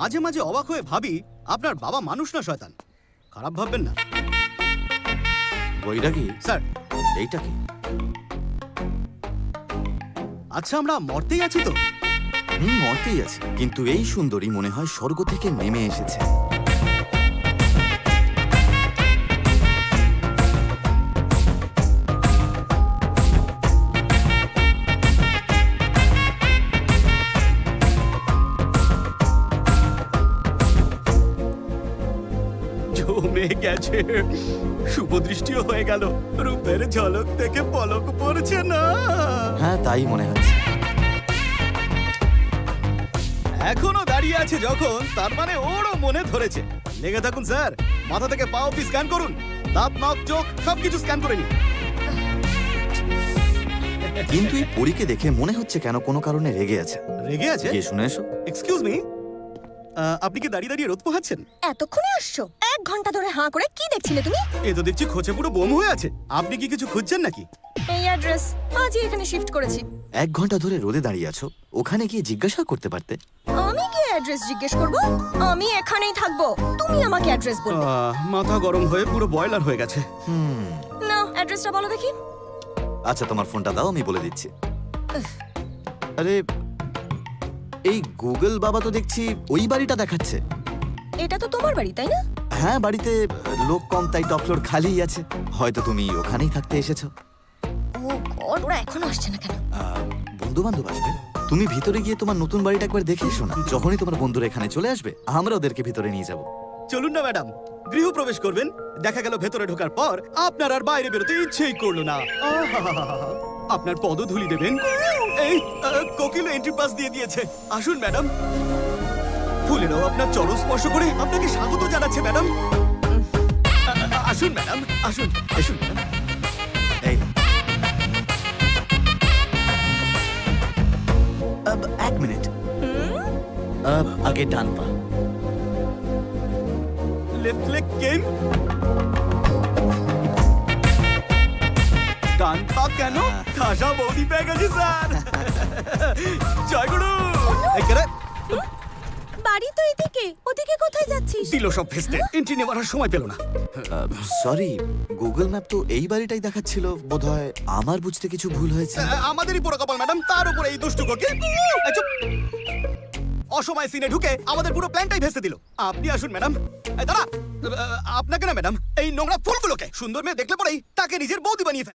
মাঝে মাঝে অবাক হয়ে ভাবি আপনার বাবা মানুষ না শয়তান। খারাপ ভাববেন না। বইটা কি স্যার, এইটা কি? আচ্ছা আমরা মরতেই আছি তো? মরতেই আছে, কিন্তু এই সুন্দরী মনে হয় স্বর্গ থেকে নেমে এসেছে। জমে গেছে, শুভ দৃষ্টিও হয়ে গেল, রূপের ঝলক থেকে পলক পড়ছে না। হ্যাঁ, তাই মনে হচ্ছে। এখনো দাঁড়িয়ে আছে যখন, তার মানে ওরও মনে ধরেছে। লেগে থাকুন স্যার, মাথা থেকে পা অব্দি স্ক্যান করুন, দাঁত নাক চোখ সবকিছু স্ক্যান করে নিন। কিন্তু এই পরীকে দেখে মনে হচ্ছে কেন কোনো কারণে রেগে আছে। রেগে আছে? গিয়ে শুনে এসো। এক্সকিউজ মি, আপনি কি দাঁড়িয়ে দাঁড়িয়ে রোদ পোহাচ্ছেন? এতক্ষণে আসছো? 1 ঘন্টা ধরে হাঁ করে কি দেখছিলে তুমি? এ তো দেখছি খোঁচে পুরো বোম হয়ে আছে। আপনি কি কিছু খুঁজছেন নাকি? এই অ্যাড্রেস আজই এখানে শিফট করেছি। 1 ঘন্টা ধরে রোদে দাঁড়িয়ে আছো, ওখানে গিয়ে জিজ্ঞাসা করতে পারতে। আমি কি অ্যাড্রেস জিজ্ঞেস করব? আমি এখানেই থাকবো, তুমি আমাকে অ্যাড্রেস বলবে। মাথা গরম হয়ে পুরো বয়লার হয়ে গেছে। না, অ্যাড্রেসটা বলো দেখি। আচ্ছা, তোমার ফোনটা দাও, আমি বলে দিচ্ছি। আরে, এই গুগল বাবা তো দেখছি ওই বাড়িটা দেখাচ্ছে। এটা তো তোমার বাড়ি, তাই না? হ্যাঁ, বাড়িতে লোক কম, তাই টপ ফ্লোর খালিই আছে। হয়তো তুমি ওখানেই থাকতে এসেছো। ও গড, ওরা এখনো আসছে না কেন? বন্ধু বান্ধব আসবে, তুমি ভিতরে গিয়ে তোমার নতুন বাড়িটা একবার দেখে এসো না। যখনই তোমার বন্ধুরা এখানে চলে আসবে, আমরা ওদেরকে ভিতরে নিয়ে যাব। চলুন না ম্যাডাম, গৃহ প্রবেশ করবেন, দেখা গেল ভেতরে ঢোকার পর আপনার আর বাইরে বেরোতে ইচ্ছেই করলো না। আপনার পদধূলি দেবেন। এই কোকিল এন্ট্রি পাস দিয়ে দিয়েছে। আসুন ম্যাডাম, ফুলেরও আপনার চরণ স্পর্শ করে আপনাকে স্বাগত জানাচ্ছে ম্যাডাম। আসুন ম্যাডাম, আসুন আসুন ম্যাডাম। এই না, 1 মিনিট। আগে ডান পা। লেফট লেগ কেন? ডান পা কেন? খাসা বৌদি পেয়ে গেছি স্যার। জয় গুরু। এই কে রে? বাড়ি তো এদিকে, ওদিকে কোথায় যাচ্ছিস? দিল সব ফেস্টে, এন্ট্রি নেওয়ার আর সময় পেল না। সরি, গুগল ম্যাপ তো এই বাড়িটাই দেখাচ্ছিল। বোধহয় আমার বুঝতে কিছু ভুল হয়েছে। আমাদেরই পুরো কপাল ম্যাডাম, তার উপরে এই দুষ্টু কোকিল। অসময় সিনে ঢুকে আমাদের পুরো প্ল্যানটাই ভেস্তে দিল। আপনি আসুন ম্যাডাম। এই দাঁড়া, আপনাকে না ম্যাডাম, এই নোংরা ফুলগুলোকে সুন্দর মেয়ে দেখলে পরেই তাকে নিজের বৌদি বানিয়ে ফেলে।